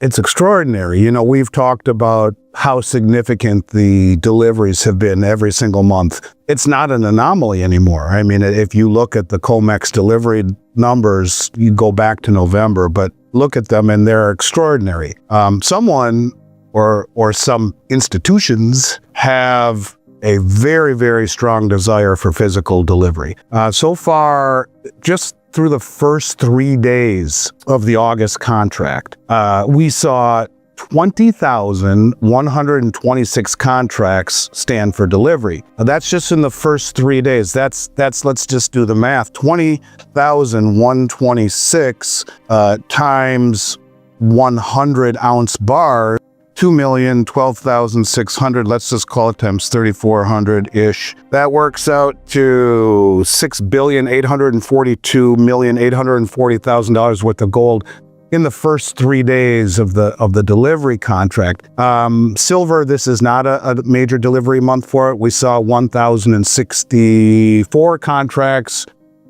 It's extraordinary. You know, we've talked about how significant the deliveries have been every single month. It's not an anomaly anymore. I mean, if you look at the COMEX delivery numbers, you go back to November, but look at them and they're extraordinary. Someone or some institutions have a very, very strong desire for physical delivery. So far, just through the first 3 days of the August contract, we saw 20,126 contracts stand for delivery. Now, that's just in the first 3 days. That's let's just do the math. 20,126 times 100 ounce bars, 2,012,600, let's just call it times 3,400-ish. That works out to $6,842,840,000 worth of gold in the first 3 days of the delivery contract. Silver, this is not a major delivery month for it. We saw 1,064 contracts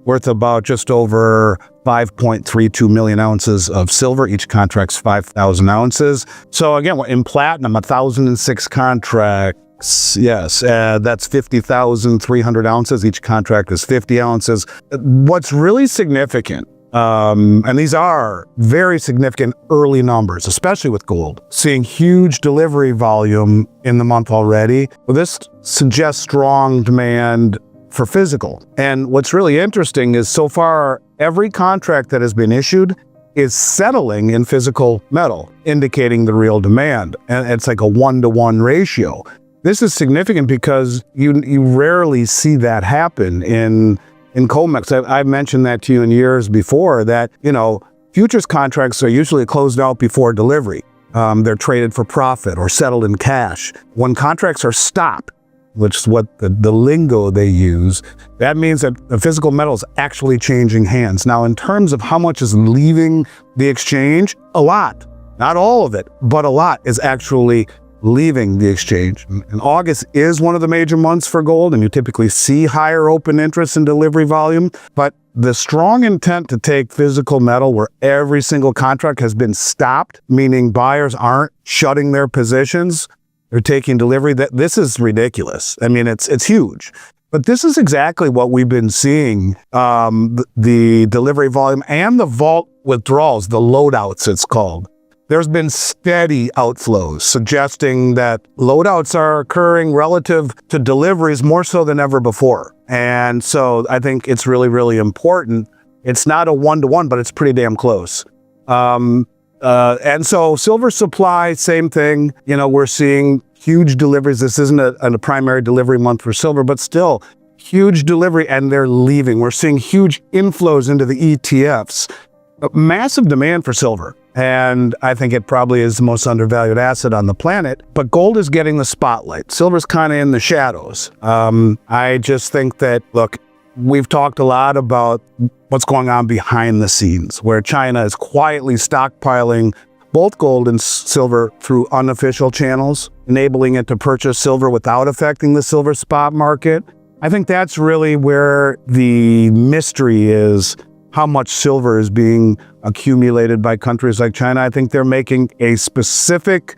worth about just over 5.32 million ounces of silver. Each contract's 5,000 ounces. So again, in platinum, 1,006 contracts. Yes, that's 50,300 ounces. Each contract is 50 ounces. What's really significant, and these are very significant early numbers, especially with gold, seeing huge delivery volume in the month already. Well, this suggests strong demand for physical. And what's really interesting is so far, every contract that has been issued is settling in physical metal, indicating the real demand. And it's like a 1-to-1 ratio. This is significant because you rarely see that happen in COMEX. I've mentioned that to you in years before that, you know, futures contracts are usually closed out before delivery. They're traded for profit or settled in cash. When contracts are stopped, which is what the lingo they use, that means that the physical metal is actually changing hands. Now, in terms of how much is leaving the exchange, a lot. Not all of it, but a lot is actually leaving the exchange. And August is one of the major months for gold, and you typically see higher open interest in delivery volume. But the strong intent to take physical metal where every single contract has been stopped, meaning buyers aren't shutting their positions, they're taking delivery, this is ridiculous. I mean, it's huge. But this is exactly what we've been seeing, the delivery volume and the vault withdrawals, the loadouts it's called. There's been steady outflows, suggesting that loadouts are occurring relative to deliveries more so than ever before. And so I think it's really, really important. It's not a 1-to-1, but it's pretty damn close. And so silver supply, same thing. You know, we're seeing huge deliveries. This isn't a primary delivery month for silver, but still huge delivery, and they're leaving. We're seeing huge inflows into the ETFs. Massive demand for silver. And I think it probably is the most undervalued asset on the planet. But gold is getting the spotlight. Silver's kind of in the shadows. I just think that, look, we've talked a lot about what's going on behind the scenes, where China is quietly stockpiling both gold and silver through unofficial channels, enabling it to purchase silver without affecting the silver spot market. I think that's really where the mystery is, how much silver is being accumulated by countries like China. I think they're making a specific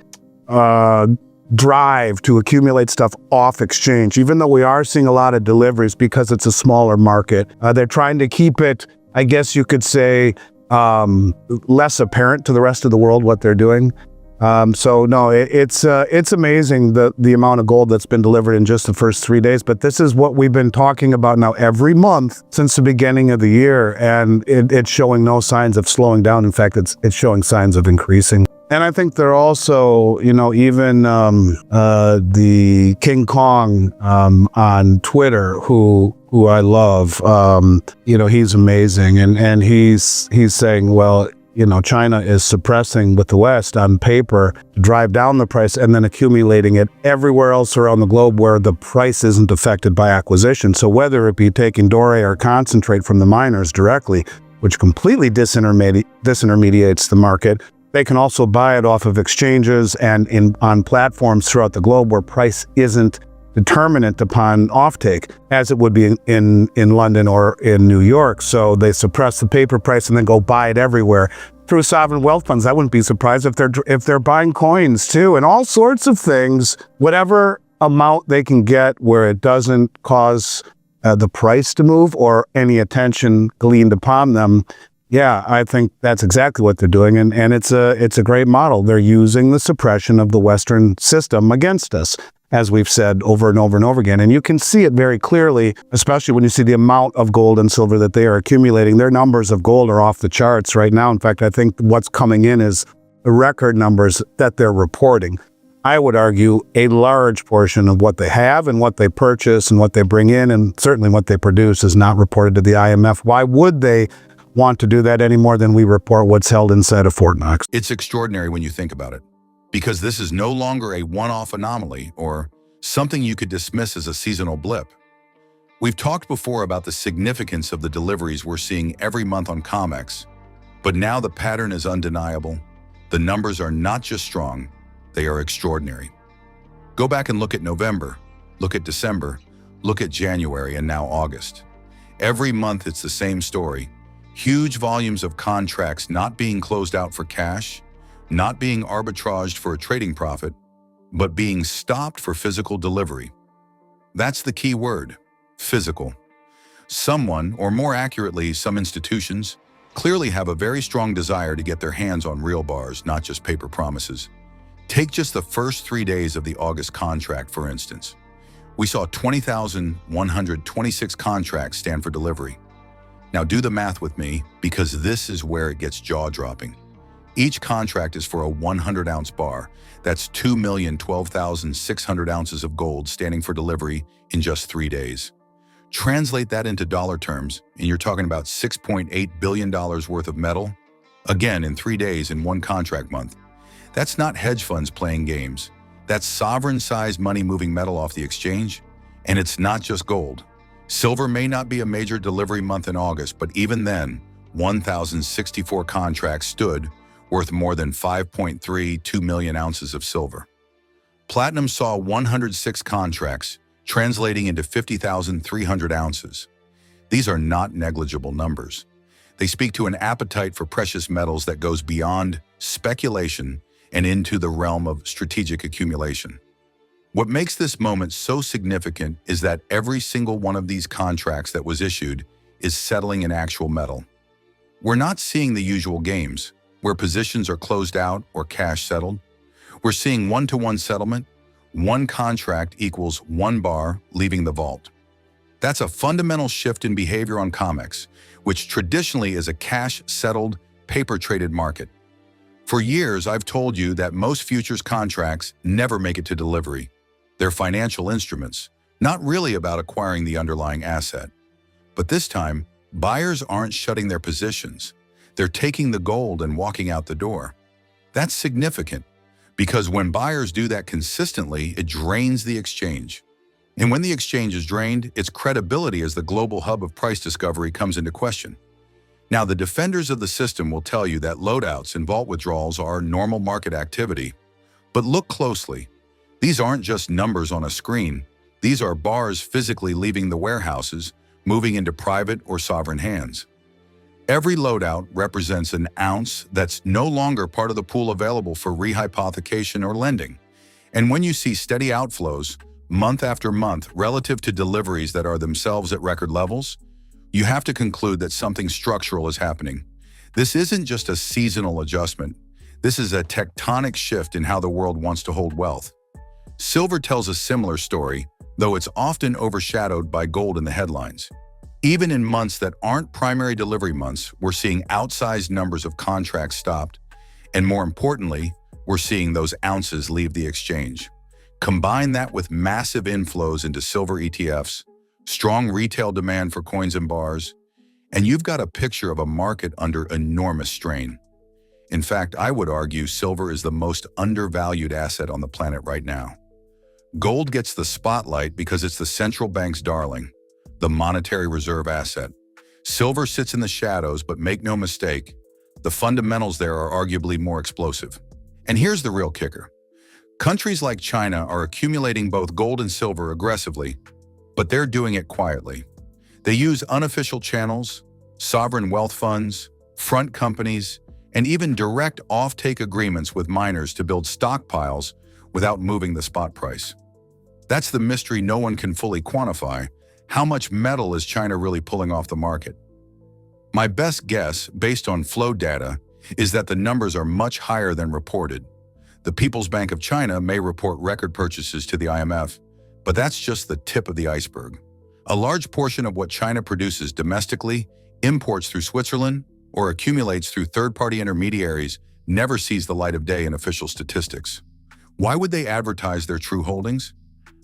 drive to accumulate stuff off exchange, even though we are seeing a lot of deliveries because it's a smaller market. They're trying to keep it, I guess you could say, less apparent to the rest of the world what they're doing. So no, it's amazing the amount of gold that's been delivered in just the first 3 days. But this is what we've been talking about now every month since the beginning of the year, and it's showing no signs of slowing down. In fact, it's showing signs of increasing. And I think they're also, you know, even the King Kong on Twitter, who I love, you know, he's amazing, and he's saying, well, you know, China is suppressing with the West on paper to drive down the price and then accumulating it everywhere else around the globe where the price isn't affected by acquisition. So whether it be taking doré or concentrate from the miners directly, which completely disintermediates the market, they can also buy it off of exchanges and on platforms throughout the globe where price isn't determinant upon offtake, as it would be in London or in New York. So they suppress the paper price and then go buy it everywhere. through sovereign wealth funds. I wouldn't be surprised if they're buying coins too, and all sorts of things, whatever amount they can get where it doesn't cause the price to move or any attention gleaned upon them. Yeah, I think that's exactly what they're doing, and it's a great model. They're using the suppression of the Western system against us, as we've said over and over and over again. And you can see it very clearly, especially when you see the amount of gold and silver that they are accumulating. Their numbers of gold are off the charts right now. In fact, I think what's coming in is the record numbers that they're reporting. I would argue a large portion of what they have and what they purchase and what they bring in, and certainly what they produce, is not reported to the IMF. Why would they want to do that any more than we report what's held inside of Fort Knox? It's extraordinary when you think about it, because this is no longer a one-off anomaly or something you could dismiss as a seasonal blip. We've talked before about the significance of the deliveries we're seeing every month on COMEX, but now the pattern is undeniable. The numbers are not just strong, they are extraordinary. Go back and look at November, look at December, look at January, and now August. Every month it's the same story. Huge volumes of contracts not being closed out for cash, not being arbitraged for a trading profit, but being stopped for physical delivery. That's the key word, physical. Someone, or more accurately, some institutions, clearly have a very strong desire to get their hands on real bars, not just paper promises. Take just the first 3 days of the August contract, for instance. We saw 20,126 contracts stand for delivery. Now do the math with me, because this is where it gets jaw-dropping. Each contract is for a 100-ounce bar. That's 2,012,600 ounces of gold standing for delivery in just 3 days. Translate that into dollar terms, and you're talking about $6.8 billion worth of metal. Again, in 3 days in one contract month. That's not hedge funds playing games. That's sovereign-sized money moving metal off the exchange. And it's not just gold. Silver may not be a major delivery month in August, but even then, 1,064 contracts stood, worth more than 5.32 million ounces of silver. Platinum saw 106 contracts, translating into 50,300 ounces. These are not negligible numbers. They speak to an appetite for precious metals that goes beyond speculation and into the realm of strategic accumulation. What makes this moment so significant is that every single one of these contracts that was issued is settling in actual metal. We're not seeing the usual games, where positions are closed out or cash settled. We're seeing one-to-one settlement. One contract equals one bar leaving the vault. That's a fundamental shift in behavior on COMEX, which traditionally is a cash-settled, paper-traded market. For years, I've told you that most futures contracts never make it to delivery. They're financial instruments, not really about acquiring the underlying asset. But this time, buyers aren't shutting their positions. They're taking the gold and walking out the door. That's significant, because when buyers do that consistently, it drains the exchange. And when the exchange is drained, its credibility as the global hub of price discovery comes into question. Now, the defenders of the system will tell you that loadouts and vault withdrawals are normal market activity. But look closely. These aren't just numbers on a screen. These are bars physically leaving the warehouses, moving into private or sovereign hands. Every loadout represents an ounce that's no longer part of the pool available for rehypothecation or lending. And when you see steady outflows, month after month, relative to deliveries that are themselves at record levels, you have to conclude that something structural is happening. This isn't just a seasonal adjustment. This is a tectonic shift in how the world wants to hold wealth. Silver tells a similar story, though it's often overshadowed by gold in the headlines. Even in months that aren't primary delivery months, we're seeing outsized numbers of contracts stopped, and more importantly, we're seeing those ounces leave the exchange. Combine that with massive inflows into silver ETFs, strong retail demand for coins and bars, and you've got a picture of a market under enormous strain. In fact, I would argue silver is the most undervalued asset on the planet right now. Gold gets the spotlight because it's the central bank's darling, the monetary reserve asset. Silver sits in the shadows, but make no mistake, the fundamentals there are arguably more explosive. And here's the real kicker. Countries like China are accumulating both gold and silver aggressively, but they're doing it quietly. They use unofficial channels, sovereign wealth funds, front companies, and even direct off-take agreements with miners to build stockpiles without moving the spot price. That's the mystery no one can fully quantify. How much metal is China really pulling off the market? My best guess, based on flow data, is that the numbers are much higher than reported. The People's Bank of China may report record purchases to the IMF, but that's just the tip of the iceberg. A large portion of what China produces domestically, imports through Switzerland, or accumulates through third-party intermediaries never sees the light of day in official statistics. Why would they advertise their true holdings?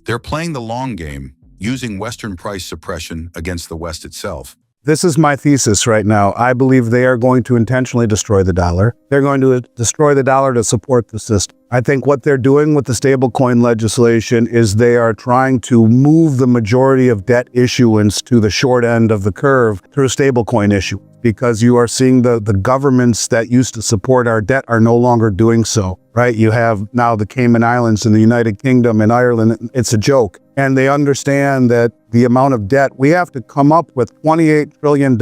They're playing the long game, using Western price suppression against the West itself. This is my thesis right now. I believe they are going to intentionally destroy the dollar. They're going to destroy the dollar to support the system. I think what they're doing with the stablecoin legislation is they are trying to move the majority of debt issuance to the short end of the curve through stablecoin issue, because you are seeing the governments that used to support our debt are no longer doing so, right? You have now the Cayman Islands and the United Kingdom and Ireland. It's a joke. And they understand that the amount of debt, we have to come up with $28 trillion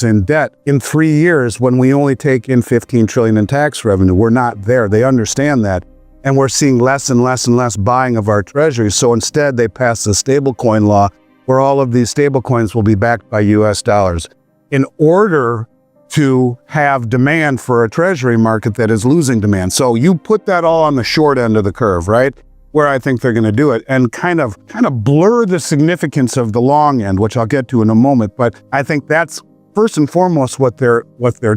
in debt in 3 years when we only take in $15 trillion in tax revenue. We're not there. They understand that. And we're seeing less and less and less buying of our treasuries. So instead, they passed the stablecoin law where all of these stablecoins will be backed by US dollars in order to have demand for a treasury market that is losing demand. So you put that all on the short end of the curve, right? Where I think they're going to do it, and kind of blur the significance of the long end, which I'll get to in a moment. But I think that's first and foremost what they're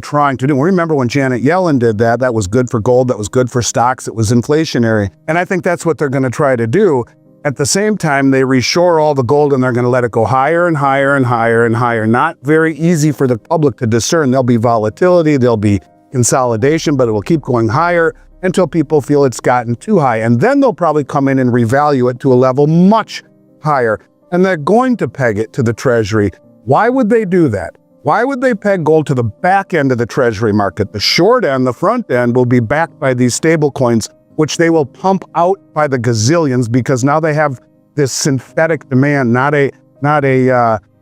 trying to do. Remember when Janet Yellen did that? That was good for gold. That was good for stocks. It was inflationary. And I think that's what they're going to try to do. At the same time, they reshore all the gold and they're going to let it go higher and higher and higher and higher. Not very easy for the public to discern. There'll be volatility, there'll be consolidation, but it will keep going higher until people feel it's gotten too high. And then they'll probably come in and revalue it to a level much higher. And they're going to peg it to the treasury. Why would they do that? Why would they peg gold to the back end of the treasury market? The short end, the front end, will be backed by these stable coins, which they will pump out by the gazillions, because now they have this synthetic demand, not a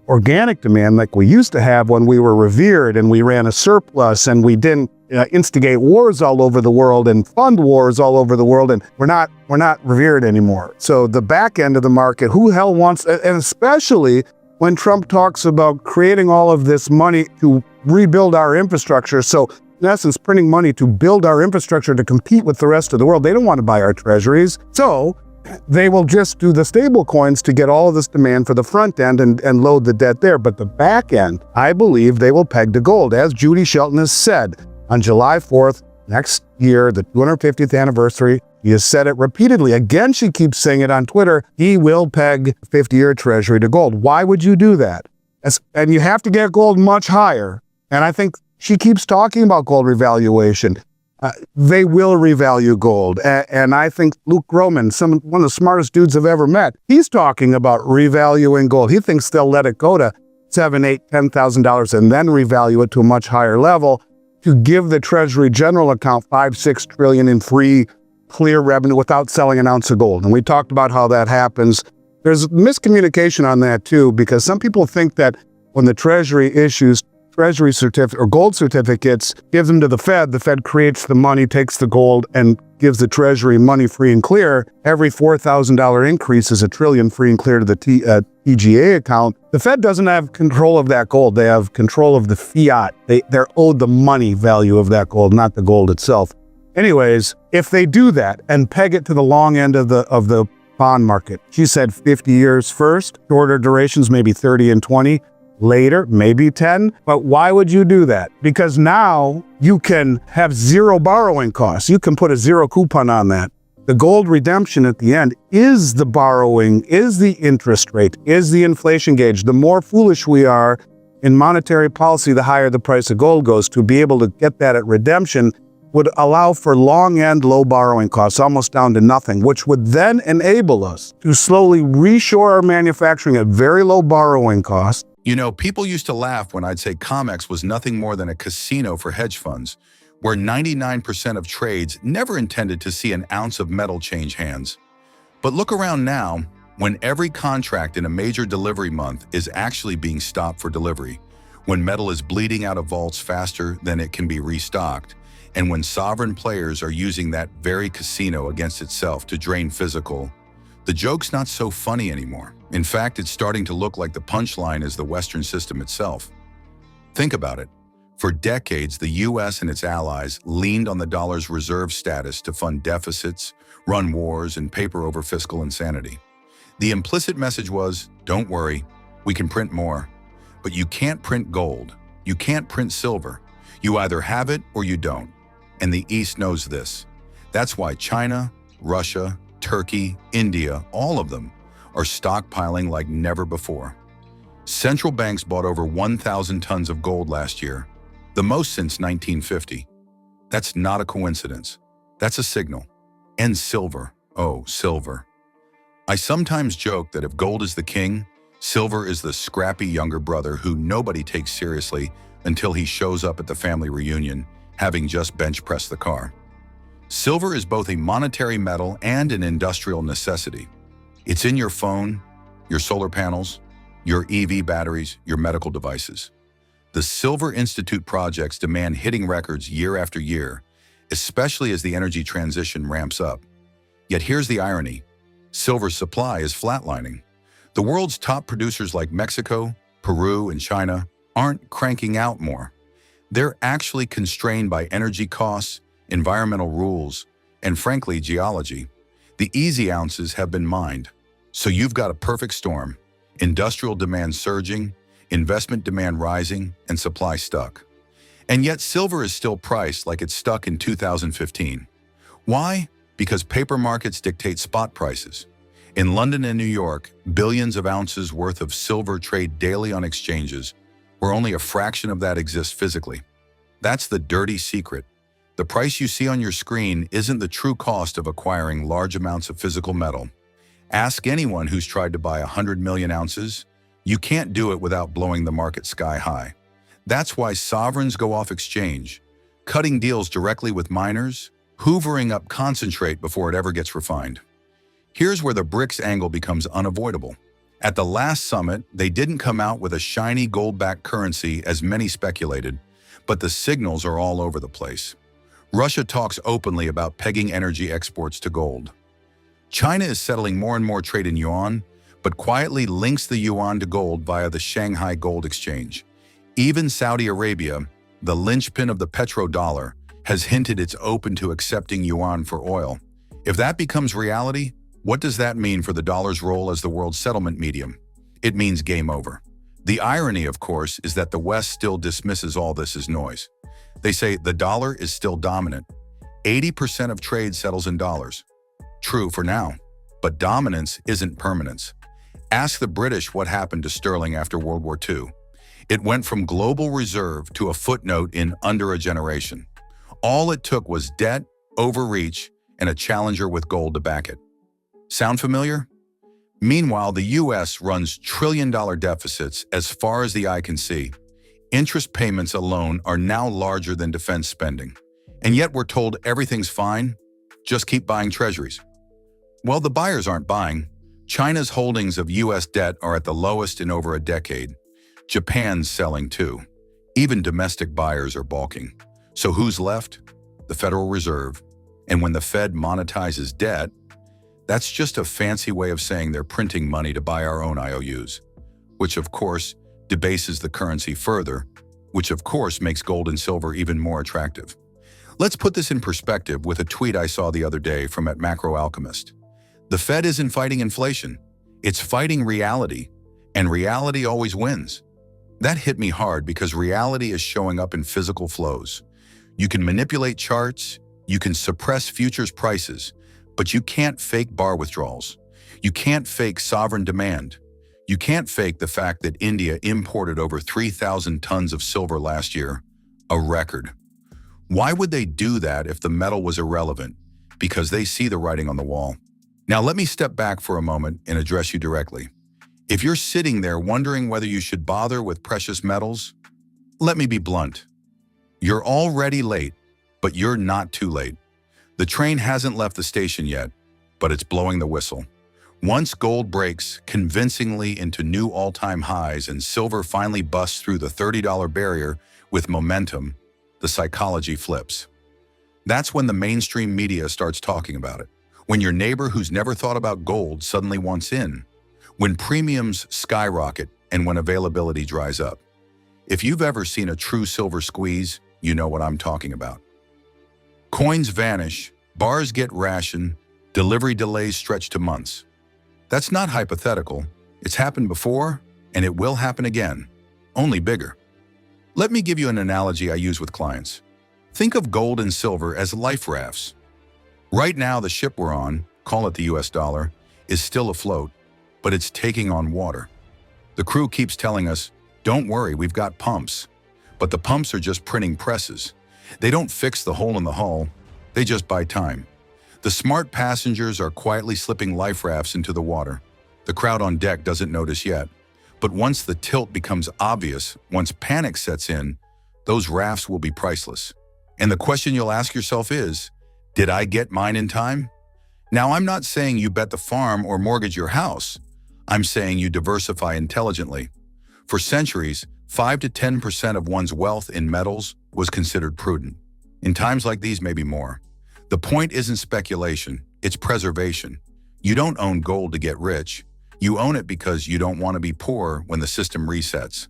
organic demand like we used to have when we were revered and we ran a surplus and we didn't instigate wars all over the world and fund wars all over the world, and we're not revered anymore. So the back end of the market, who the hell wants, and especially when Trump talks about creating all of this money to rebuild our infrastructure. So in essence, printing money to build our infrastructure to compete with the rest of the world. They don't want to buy our treasuries. So they will just do the stable coins to get all of this demand for the front end and load the debt there. But the back end, I believe they will peg to gold. As Judy Shelton has said, on July 4th, next year, the 250th anniversary, he has said it repeatedly. Again, she keeps saying it on Twitter. He will peg 50-year treasury to gold. Why would you do that? And you have to get gold much higher. And I think she keeps talking about gold revaluation. They will revalue gold. And I think Luke Groman, one of the smartest dudes I've ever met, he's talking about revaluing gold. He thinks they'll let it go to $7,000, $8,000, $10,000 and then revalue it to a much higher level to give the Treasury General account $5-6 trillion in free, clear revenue without selling an ounce of gold. And we talked about how that happens. There's miscommunication on that too, because some people think that when the Treasury issues Treasury certificate or gold certificates, gives them to the Fed creates the money, takes the gold, and gives the Treasury money free and clear. Every $4,000 increase is $1 trillion free and clear to the TGA account. The Fed doesn't have control of that gold. They have control of the fiat. They're owed the money value of that gold, not the gold itself. Anyways, if they do that and peg it to the long end of the bond market, she said 50 years first, shorter durations, maybe 30 and 20. Later, maybe 10. But why would you do that? Because now you can have zero borrowing costs. You can put a zero coupon on that. The gold redemption at the end is the borrowing, is the interest rate, is the inflation gauge. The more foolish we are in monetary policy, the higher the price of gold goes. To be able to get that at redemption would allow for long end low borrowing costs, almost down to nothing, which would then enable us to slowly reshore our manufacturing at very low borrowing costs. You know, people used to laugh when I'd say COMEX was nothing more than a casino for hedge funds, where 99% of trades never intended to see an ounce of metal change hands. But look around now, when every contract in a major delivery month is actually being stopped for delivery, when metal is bleeding out of vaults faster than it can be restocked, And when sovereign players are using that very casino against itself to drain physical, the joke's not so funny anymore. In fact, it's starting to look like the punchline is the Western system itself. Think about it. For decades, the US and its allies leaned on the dollar's reserve status to fund deficits, run wars, and paper over fiscal insanity. The implicit message was, don't worry, we can print more. But you can't print gold. You can't print silver. You either have it or you don't. And the East knows this. That's why China, Russia, Turkey, India, all of them are stockpiling like never before. Central banks bought over 1,000 tons of gold last year, the most since 1950. That's not a coincidence. That's a signal. And silver. Oh, silver. I sometimes joke that if gold is the king, silver is the scrappy younger brother who nobody takes seriously until he shows up at the family reunion, having just bench pressed the car. Silver is both a monetary metal and an industrial necessity. It's in your phone, your solar panels, your EV batteries, your medical devices. The Silver Institute projects demand hitting records year after year, especially as the energy transition ramps up. Yet here's the irony. Silver's supply is flatlining. The world's top producers like Mexico, Peru, and China aren't cranking out more. They're actually constrained by energy costs, environmental rules, and frankly, geology. The easy ounces have been mined. So you've got a perfect storm. Industrial demand surging, investment demand rising, and supply stuck. And yet silver is still priced like it's stuck in 2015. Why? Because paper markets dictate spot prices. In London and New York, billions of ounces worth of silver trade daily on exchanges, where only a fraction of that exists physically. That's the dirty secret. The price you see on your screen isn't the true cost of acquiring large amounts of physical metal. Ask anyone who's tried to buy 100 million ounces. You can't do it without blowing the market sky high. That's why sovereigns go off exchange, cutting deals directly with miners, hoovering up concentrate before it ever gets refined. Here's where the BRICS angle becomes unavoidable. At the last summit, they didn't come out with a shiny gold-backed currency as many speculated, but the signals are all over the place. Russia talks openly about pegging energy exports to gold. China is settling more and more trade in yuan, but quietly links the yuan to gold via the Shanghai Gold Exchange. Even Saudi Arabia, the linchpin of the petrodollar, has hinted it's open to accepting yuan for oil. If that becomes reality, what does that mean for the dollar's role as the world's settlement medium? It means game over. The irony, of course, is that the West still dismisses all this as noise. They say the dollar is still dominant. 80% of trade settles in dollars. True for now, but dominance isn't permanence. Ask the British what happened to sterling after World War II. It went from global reserve to a footnote in under a generation. All it took was debt, overreach, and a challenger with gold to back it. Sound familiar? Meanwhile, the US runs trillion-dollar deficits as far as the eye can see. Interest payments alone are now larger than defense spending. And yet we're told everything's fine, just keep buying treasuries. Well, the buyers aren't buying. China's holdings of US debt are at the lowest in over a decade. Japan's selling too. Even domestic buyers are balking. So who's left? The Federal Reserve. And when the Fed monetizes debt, that's just a fancy way of saying they're printing money to buy our own IOUs, which of course debases the currency further, which of course makes gold and silver even more attractive. Let's put this in perspective with a tweet I saw the other day from @MacroAlchemist. The Fed isn't fighting inflation, it's fighting reality, and reality always wins. That hit me hard because reality is showing up in physical flows. You can manipulate charts, you can suppress futures prices, but you can't fake bar withdrawals. You can't fake sovereign demand. You can't fake the fact that India imported over 3,000 tons of silver last year, a record. Why would they do that if the metal was irrelevant? Because they see the writing on the wall. Now let me step back for a moment and address you directly. If you're sitting there wondering whether you should bother with precious metals, let me be blunt. You're already late, but you're not too late. The train hasn't left the station yet, but it's blowing the whistle. Once gold breaks convincingly into new all-time highs and silver finally busts through the $30 barrier with momentum, the psychology flips. That's when the mainstream media starts talking about it. When your neighbor who's never thought about gold suddenly wants in. When premiums skyrocket and when availability dries up. If you've ever seen a true silver squeeze, you know what I'm talking about. Coins vanish, bars get rationed, delivery delays stretch to months. That's not hypothetical. It's happened before, and it will happen again, only bigger. Let me give you an analogy I use with clients. Think of gold and silver as life rafts. Right now, the ship we're on, call it the US dollar, is still afloat, but it's taking on water. The crew keeps telling us, don't worry, we've got pumps. But the pumps are just printing presses. They don't fix the hole in the hull, they just buy time. The smart passengers are quietly slipping life rafts into the water. The crowd on deck doesn't notice yet. But once the tilt becomes obvious, once panic sets in, those rafts will be priceless. And the question you'll ask yourself is, did I get mine in time? Now, I'm not saying you bet the farm or mortgage your house. I'm saying you diversify intelligently. For centuries, 5 to 10% of one's wealth in metals was considered prudent. In times like these, maybe more. The point isn't speculation, it's preservation. You don't own gold to get rich. You own it because you don't want to be poor when the system resets.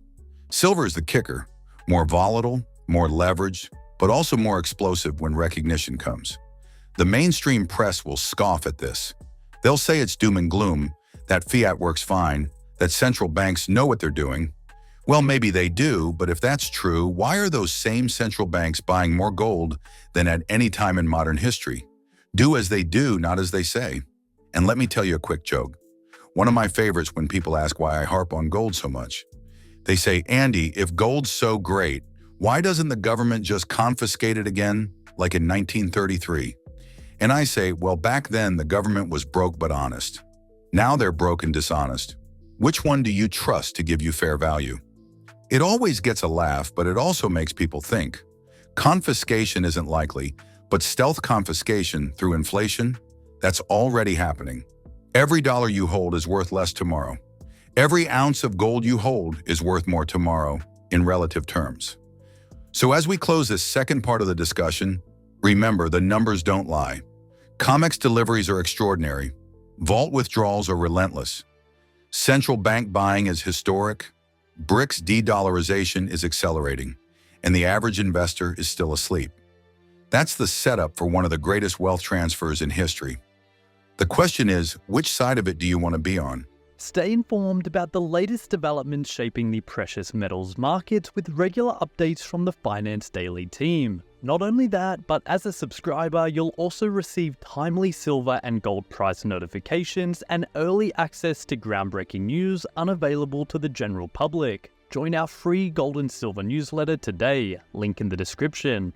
Silver is the kicker, more volatile, more leveraged, but also more explosive when recognition comes. The mainstream press will scoff at this. They'll say it's doom and gloom, that fiat works fine, that central banks know what they're doing. Well, maybe they do, but if that's true, why are those same central banks buying more gold than at any time in modern history? Do as they do, not as they say. And let me tell you a quick joke. One of my favorites when people ask why I harp on gold so much. They say, Andy, if gold's so great, why doesn't the government just confiscate it again, like in 1933? And I say, well, back then the government was broke but honest. Now they're broke and dishonest. Which one do you trust to give you fair value? It always gets a laugh, but it also makes people think. Confiscation isn't likely, but stealth confiscation through inflation, that's already happening. Every dollar you hold is worth less tomorrow. Every ounce of gold you hold is worth more tomorrow in relative terms. So as we close this second part of the discussion, remember the numbers don't lie. COMEX deliveries are extraordinary. Vault withdrawals are relentless. Central bank buying is historic. BRICS de-dollarization is accelerating. And the average investor is still asleep. That's the setup for one of the greatest wealth transfers in history. The question is, which side of it do you want to be on? Stay informed about the latest developments shaping the precious metals markets with regular updates from the Finance Daily team. Not only that, but as a subscriber, you'll also receive timely silver and gold price notifications and early access to groundbreaking news unavailable to the general public. Join our free gold and silver newsletter today, link in the description.